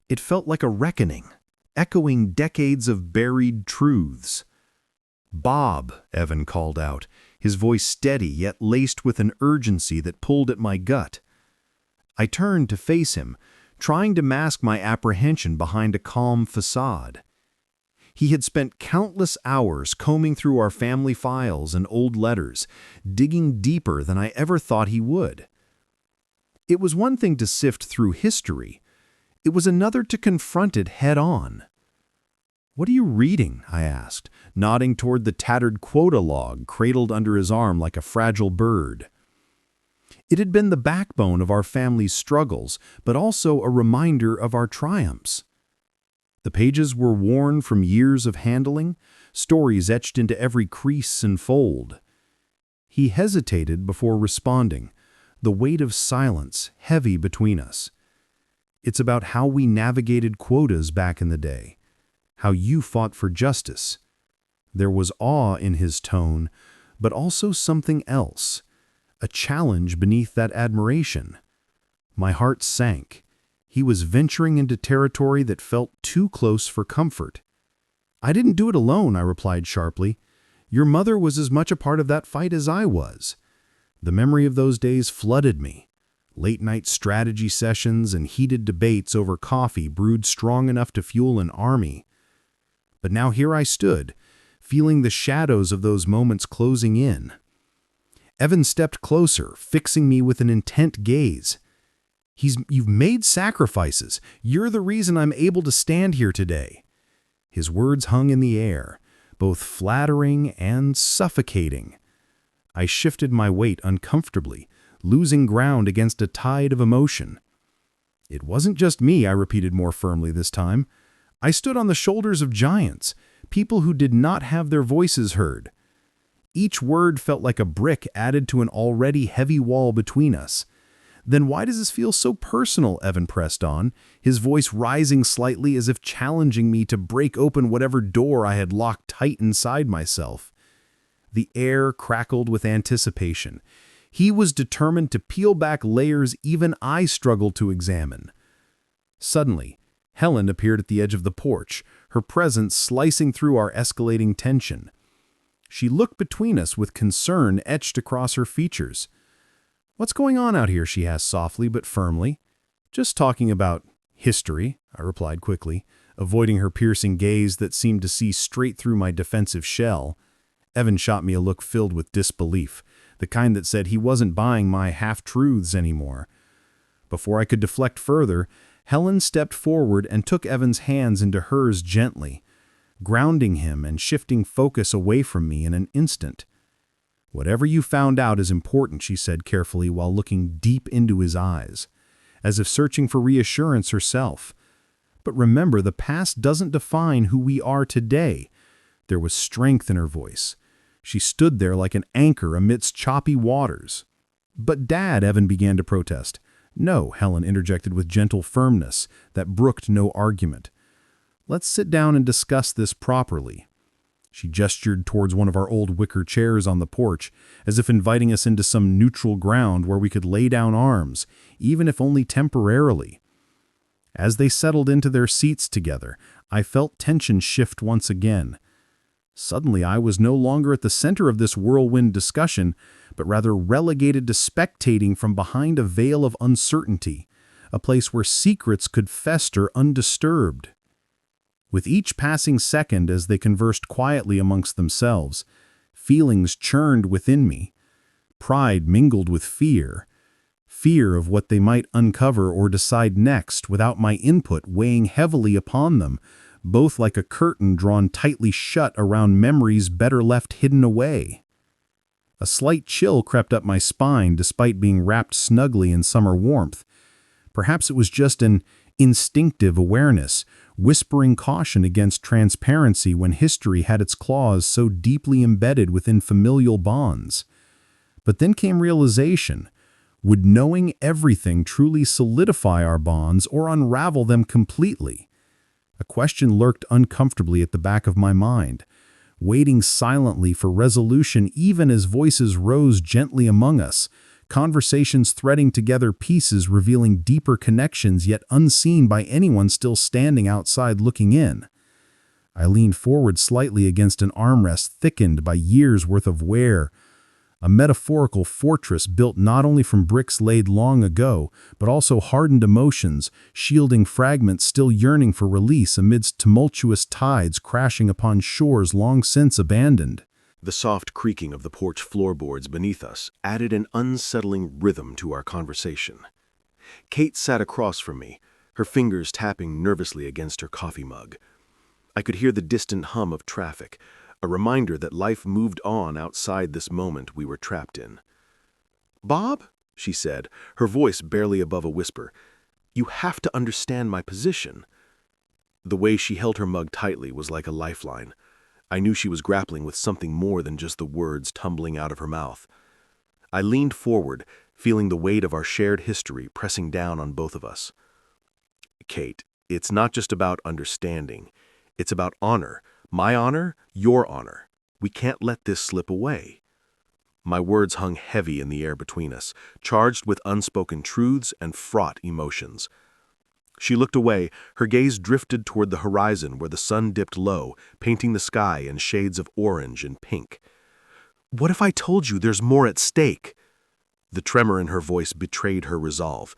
It felt like a reckoning, echoing decades of buried truths. "Bob," Evan called out, his voice steady yet laced with an urgency that pulled at my gut. I turned to face him, trying to mask my apprehension behind a calm facade. He had spent countless hours combing through our family files and old letters, digging deeper than I ever thought he would. It was one thing to sift through history. It was another to confront it head-on. "What are you reading?" I asked, nodding toward the tattered quota log cradled under his arm like a fragile bird. It had been the backbone of our family's struggles, but also a reminder of our triumphs. The pages were worn from years of handling, stories etched into every crease and fold. He hesitated before responding, the weight of silence heavy between us. "It's about how we navigated quotas back in the day, how you fought for justice." There was awe in his tone, but also something else, a challenge beneath that admiration. My heart sank. He was venturing into territory that felt too close for comfort. "I didn't do it alone," I replied sharply. "Your mother was as much a part of that fight as I was." The memory of those days flooded me. Late-night strategy sessions and heated debates over coffee brewed strong enough to fuel an army. But now here I stood, feeling the shadows of those moments closing in. Evan stepped closer, fixing me with an intent gaze. "You've made sacrifices. You're the reason I'm able to stand here today." His words hung in the air, both flattering and suffocating. I shifted my weight uncomfortably, losing ground against a tide of emotion. "It wasn't just me," I repeated more firmly this time. "I stood on the shoulders of giants, people who did not have their voices heard." Each word felt like a brick added to an already heavy wall between us. Then why does this feel so personal? Evan pressed on, his voice rising slightly as if challenging me to break open whatever door I had locked tight inside myself. The air crackled with anticipation. He was determined to peel back layers even I struggled to examine. Suddenly, Helen appeared at the edge of the porch, her presence slicing through our escalating tension. She looked between us with concern etched across her features. "What's going on out here?" she asked softly but firmly. "Just talking about history," I replied quickly, avoiding her piercing gaze that seemed to see straight through my defensive shell. Evan shot me a look filled with disbelief, the kind that said he wasn't buying my half-truths anymore. Before I could deflect further, Helen stepped forward and took Evan's hands into hers gently, grounding him and shifting focus away from me in an instant. "Whatever you found out is important," she said carefully while looking deep into his eyes, as if searching for reassurance herself. "But remember, the past doesn't define who we are today." There was strength in her voice. She stood there like an anchor amidst choppy waters. "But Dad," Evan began to protest. "No," Helen interjected with gentle firmness that brooked no argument. "Let's sit down and discuss this properly." She gestured towards one of our old wicker chairs on the porch, as if inviting us into some neutral ground where we could lay down arms, even if only temporarily. As they settled into their seats together, I felt tension shift once again. Suddenly, I was no longer at the center of this whirlwind discussion, but rather relegated to spectating from behind a veil of uncertainty, a place where secrets could fester undisturbed. With each passing second as they conversed quietly amongst themselves, feelings churned within me. Pride mingled with fear of what they might uncover or decide next without my input weighing heavily upon them, both like a curtain drawn tightly shut around memories better left hidden away. A slight chill crept up my spine despite being wrapped snugly in summer warmth. Perhaps it was just an instinctive awareness, whispering caution against transparency when history had its claws so deeply embedded within familial bonds. But then came realization. Would knowing everything truly solidify our bonds or unravel them completely? A question lurked uncomfortably at the back of my mind, waiting silently for resolution even as voices rose gently among us, conversations threading together pieces revealing deeper connections yet unseen by anyone still standing outside looking in. I leaned forward slightly against an armrest thickened by years' worth of wear, a metaphorical fortress built not only from bricks laid long ago, but also hardened emotions, shielding fragments still yearning for release amidst tumultuous tides crashing upon shores long since abandoned. The soft creaking of the porch floorboards beneath us added an unsettling rhythm to our conversation. Kate sat across from me, her fingers tapping nervously against her coffee mug. I could hear the distant hum of traffic, a reminder that life moved on outside this moment we were trapped in. "Bob," she said, her voice barely above a whisper, "you have to understand my position." The way she held her mug tightly was like a lifeline. I knew she was grappling with something more than just the words tumbling out of her mouth. I leaned forward, feeling the weight of our shared history pressing down on both of us. "Kate, it's not just about understanding. It's about honor. My honor, your honor. We can't let this slip away." My words hung heavy in the air between us, charged with unspoken truths and fraught emotions. She looked away, her gaze drifted toward the horizon where the sun dipped low, painting the sky in shades of orange and pink. "What if I told you there's more at stake?" The tremor in her voice betrayed her resolve.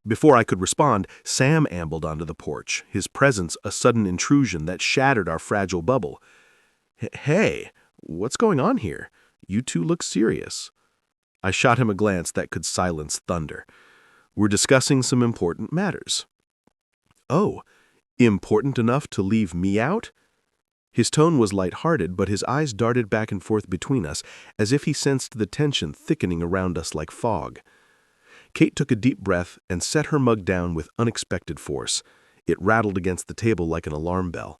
Before I could respond, Sam ambled onto the porch, his presence a sudden intrusion that shattered our fragile bubble. "Hey, what's going on here? You two look serious." I shot him a glance that could silence thunder. "We're discussing some important matters." "Oh, important enough to leave me out?" His tone was light-hearted, but his eyes darted back and forth between us, as if he sensed the tension thickening around us like fog. Kate took a deep breath and set her mug down with unexpected force. It rattled against the table like an alarm bell.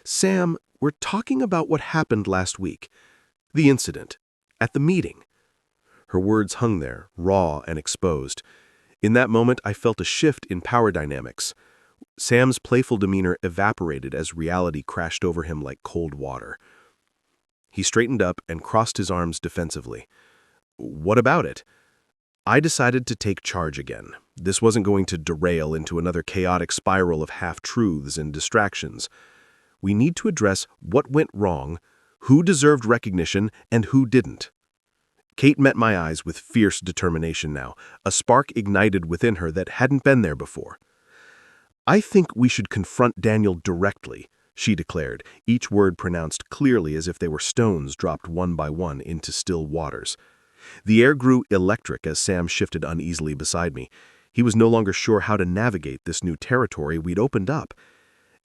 "Sam, we're talking about what happened last week. The incident. At the meeting." Her words hung there, raw and exposed. In that moment, I felt a shift in power dynamics. Sam's playful demeanor evaporated as reality crashed over him like cold water. He straightened up and crossed his arms defensively. What about it? I decided to take charge again. This wasn't going to derail into another chaotic spiral of half-truths and distractions. We need to address what went wrong, who deserved recognition, and who didn't. Kate met my eyes with fierce determination now, a spark ignited within her that hadn't been there before. I think we should confront Daniel directly, she declared, each word pronounced clearly as if they were stones dropped one by one into still waters. The air grew electric as Sam shifted uneasily beside me. He was no longer sure how to navigate this new territory we'd opened up.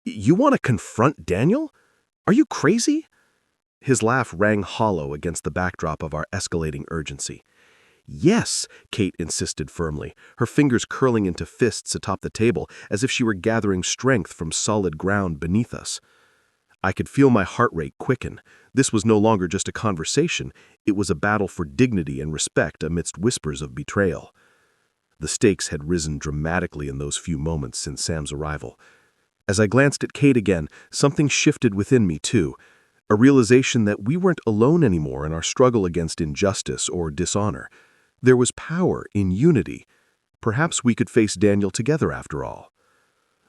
You want to confront Daniel? Are you crazy? His laugh rang hollow against the backdrop of our escalating urgency. Yes, Kate insisted firmly, her fingers curling into fists atop the table as if she were gathering strength from solid ground beneath us. I could feel my heart rate quicken. This was no longer just a conversation, it was a battle for dignity and respect amidst whispers of betrayal. The stakes had risen dramatically in those few moments since Sam's arrival. As I glanced at Kate again, something shifted within me too, a realization that we weren't alone anymore in our struggle against injustice or dishonor. There was power in unity. Perhaps we could face Daniel together after all.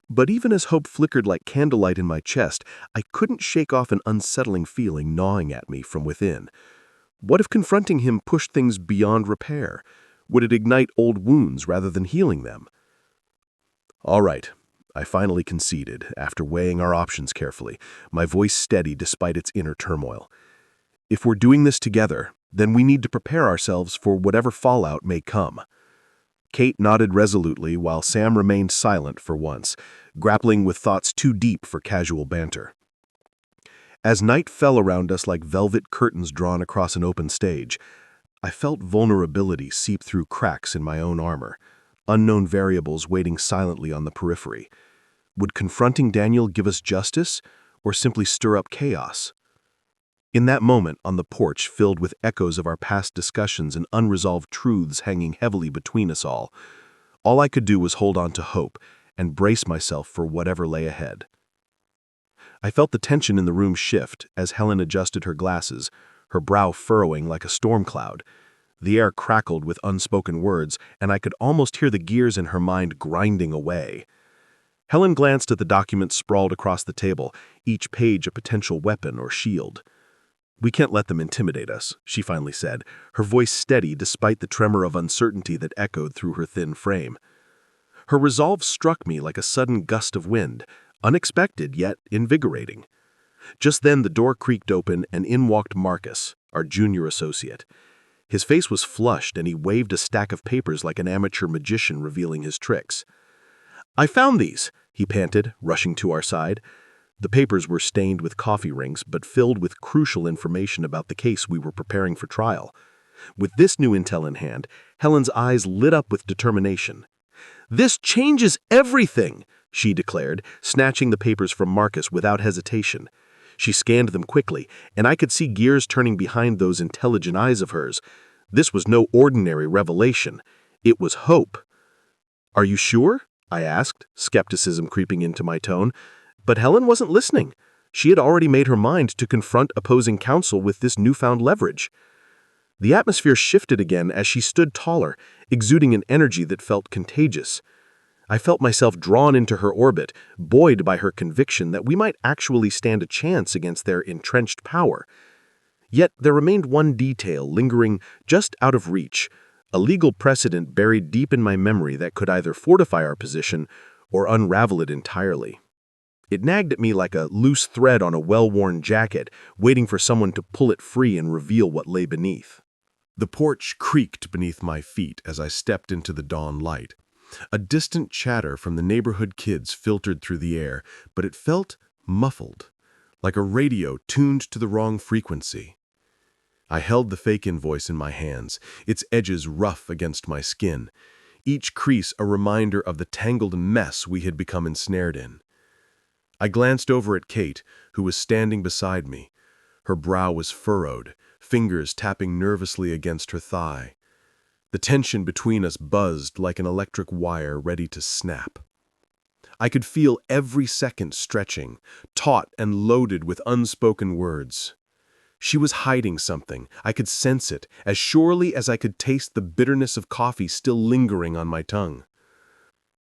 But even as hope flickered like candlelight in my chest, I couldn't shake off an unsettling feeling gnawing at me from within. What if confronting him pushed things beyond repair? Would it ignite old wounds rather than healing them? All right, I finally conceded, after weighing our options carefully, my voice steady despite its inner turmoil. If we're doing this together, then we need to prepare ourselves for whatever fallout may come. Kate nodded resolutely while Sam remained silent for once, grappling with thoughts too deep for casual banter. As night fell around us like velvet curtains drawn across an open stage, I felt vulnerability seep through cracks in my own armor, unknown variables waiting silently on the periphery. Would confronting Daniel give us justice, or simply stir up chaos? In that moment, on the porch filled with echoes of our past discussions and unresolved truths hanging heavily between us all I could do was hold on to hope and brace myself for whatever lay ahead. I felt the tension in the room shift as Helen adjusted her glasses, her brow furrowing like a storm cloud. The air crackled with unspoken words, and I could almost hear the gears in her mind grinding away. Helen glanced at the documents sprawled across the table, each page a potential weapon or shield. We can't let them intimidate us, she finally said, her voice steady despite the tremor of uncertainty that echoed through her thin frame. Her resolve struck me like a sudden gust of wind, unexpected yet invigorating. Just then the door creaked open and in walked Marcus, our junior associate. His face was flushed and he waved a stack of papers like an amateur magician revealing his tricks. "I found these," he panted, rushing to our side. The papers were stained with coffee rings, but filled with crucial information about the case we were preparing for trial. With this new intel in hand, Helen's eyes lit up with determination. "This changes everything," she declared, snatching the papers from Marcus without hesitation. She scanned them quickly, and I could see gears turning behind those intelligent eyes of hers. This was no ordinary revelation. It was hope. "Are you sure?" I asked, skepticism creeping into my tone. But Helen wasn't listening. She had already made her mind to confront opposing counsel with this newfound leverage. The atmosphere shifted again as she stood taller, exuding an energy that felt contagious. I felt myself drawn into her orbit, buoyed by her conviction that we might actually stand a chance against their entrenched power. Yet there remained one detail lingering just out of reach, a legal precedent buried deep in my memory that could either fortify our position or unravel it entirely. It nagged at me like a loose thread on a well-worn jacket, waiting for someone to pull it free and reveal what lay beneath. The porch creaked beneath my feet as I stepped into the dawn light. A distant chatter from the neighborhood kids filtered through the air, but it felt muffled, like a radio tuned to the wrong frequency. I held the fake invoice in my hands, its edges rough against my skin, each crease a reminder of the tangled mess we had become ensnared in. I glanced over at Kate, who was standing beside me. Her brow was furrowed, fingers tapping nervously against her thigh. The tension between us buzzed like an electric wire ready to snap. I could feel every second stretching, taut and loaded with unspoken words. She was hiding something. I could sense it, as surely as I could taste the bitterness of coffee still lingering on my tongue.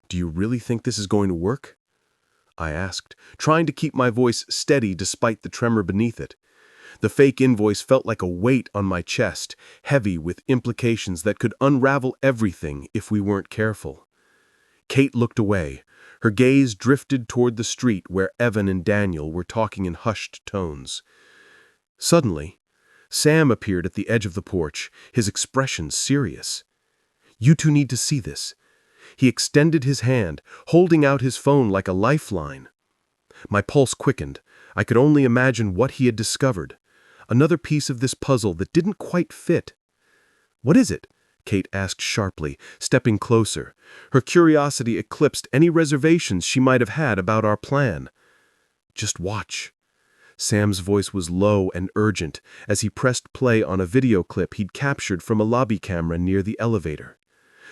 "Do you really think this is going to work?" I asked, trying to keep my voice steady despite the tremor beneath it. The fake invoice felt like a weight on my chest, heavy with implications that could unravel everything if we weren't careful. Kate looked away. Her gaze drifted toward the street where Evan and Daniel were talking in hushed tones. Suddenly, Sam appeared at the edge of the porch, his expression serious. "You two need to see this." He extended his hand, holding out his phone like a lifeline. My pulse quickened. I could only imagine what he had discovered. Another piece of this puzzle that didn't quite fit. "What is it?" Kate asked sharply, stepping closer. Her curiosity eclipsed any reservations she might have had about our plan. "Just watch." Sam's voice was low and urgent as he pressed play on a video clip he'd captured from a lobby camera near the elevator.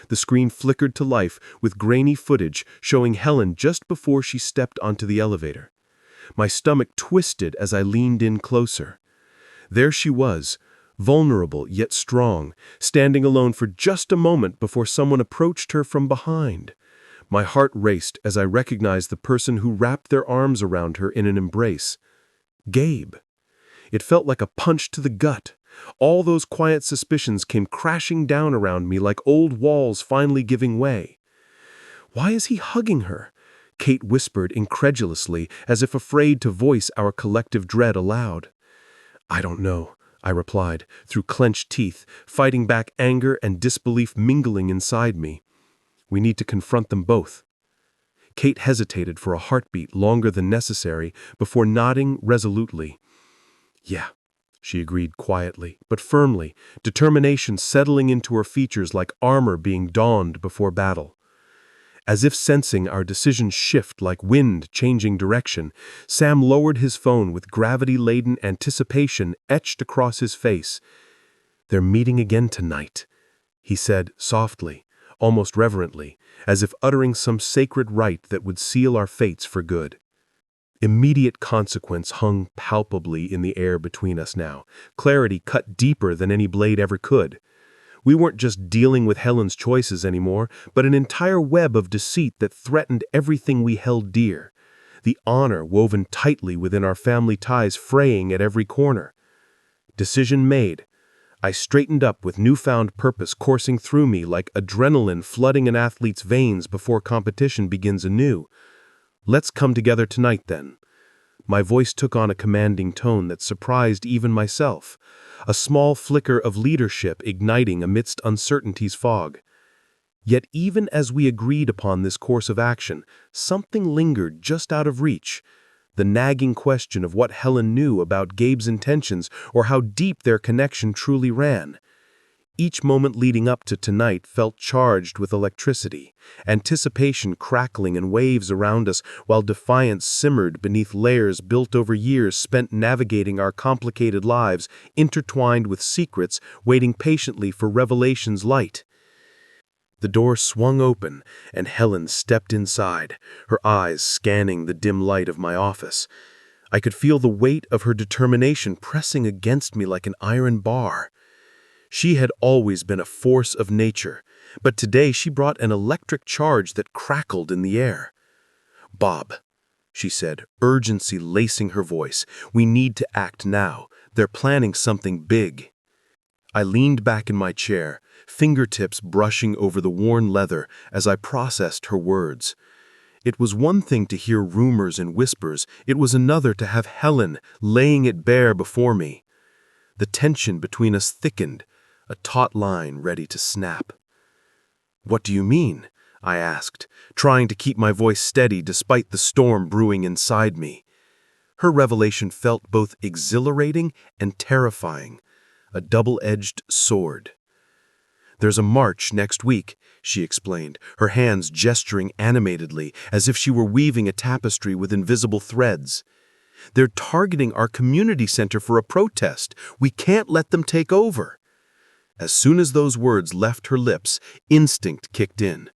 The screen flickered to life with grainy footage showing Helen just before she stepped onto the elevator. My stomach twisted as I leaned in closer. There she was, vulnerable yet strong, standing alone for just a moment before someone approached her from behind. My heart raced as I recognized the person who wrapped their arms around her in an embrace. Gabe. It felt like a punch to the gut. All those quiet suspicions came crashing down around me like old walls finally giving way. "Why is he hugging her?" Kate whispered incredulously, as if afraid to voice our collective dread aloud. "I don't know," I replied, through clenched teeth, fighting back anger and disbelief mingling inside me. "We need to confront them both." Kate hesitated for a heartbeat longer than necessary before nodding resolutely. "Yeah," she agreed quietly, but firmly, determination settling into her features like armor being donned before battle. As if sensing our decision shift like wind changing direction, Sam lowered his phone with gravity-laden anticipation etched across his face. "They're meeting again tonight," he said softly, almost reverently, as if uttering some sacred rite that would seal our fates for good. Immediate consequence hung palpably in the air between us now, clarity cut deeper than any blade ever could. We weren't just dealing with Helen's choices anymore, but an entire web of deceit that threatened everything we held dear. The honor woven tightly within our family ties fraying at every corner. Decision made. I straightened up with newfound purpose coursing through me like adrenaline flooding an athlete's veins before competition begins anew. "Let's come together tonight, then." My voice took on a commanding tone that surprised even myself, a small flicker of leadership igniting amidst uncertainty's fog. Yet even as we agreed upon this course of action, something lingered just out of reach. The nagging question of what Helen knew about Gabe's intentions or how deep their connection truly ran. Each moment leading up to tonight felt charged with electricity, anticipation crackling in waves around us while defiance simmered beneath layers built over years spent navigating our complicated lives, intertwined with secrets waiting patiently for revelation's light. The door swung open, and Helen stepped inside, her eyes scanning the dim light of my office. I could feel the weight of her determination pressing against me like an iron bar. She had always been a force of nature, but today she brought an electric charge that crackled in the air. "Bob," she said, urgency lacing her voice, "we need to act now. They're planning something big." I leaned back in my chair, fingertips brushing over the worn leather as I processed her words. It was one thing to hear rumors and whispers, it was another to have Helen laying it bare before me. The tension between us thickened, a taut line ready to snap. "What do you mean?" I asked, trying to keep my voice steady despite the storm brewing inside me. Her revelation felt both exhilarating and terrifying, a double-edged sword. "There's a march next week," she explained, her hands gesturing animatedly as if she were weaving a tapestry with invisible threads. "They're targeting our community center for a protest. We can't let them take over." As soon as those words left her lips, instinct kicked in.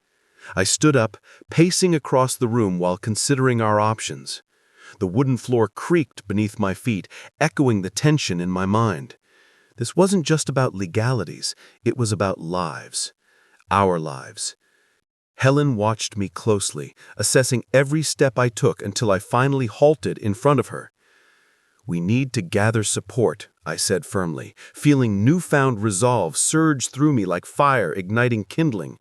I stood up, pacing across the room while considering our options. The wooden floor creaked beneath my feet, echoing the tension in my mind. This wasn't just about legalities, it was about lives. Our lives. Helen watched me closely, assessing every step I took until I finally halted in front of her. "We need to gather support," I said firmly, feeling newfound resolve surge through me like fire igniting kindling.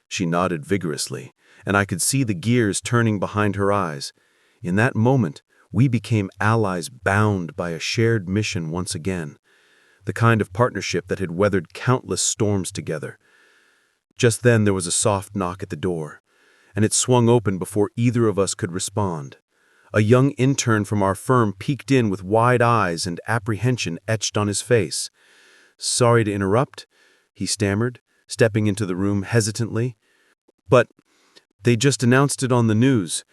She nodded vigorously, and I could see the gears turning behind her eyes. In that moment, we became allies bound by a shared mission once again, the kind of partnership that had weathered countless storms together. Just then there was a soft knock at the door, and it swung open before either of us could respond. A young intern from our firm peeked in with wide eyes and apprehension etched on his face. "Sorry to interrupt," he stammered, stepping into the room hesitantly. "But they just announced it on the news."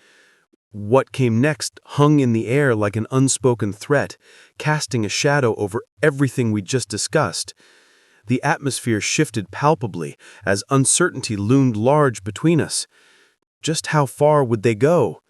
What came next hung in the air like an unspoken threat, casting a shadow over everything we just discussed. The atmosphere shifted palpably as uncertainty loomed large between us. Just how far would they go?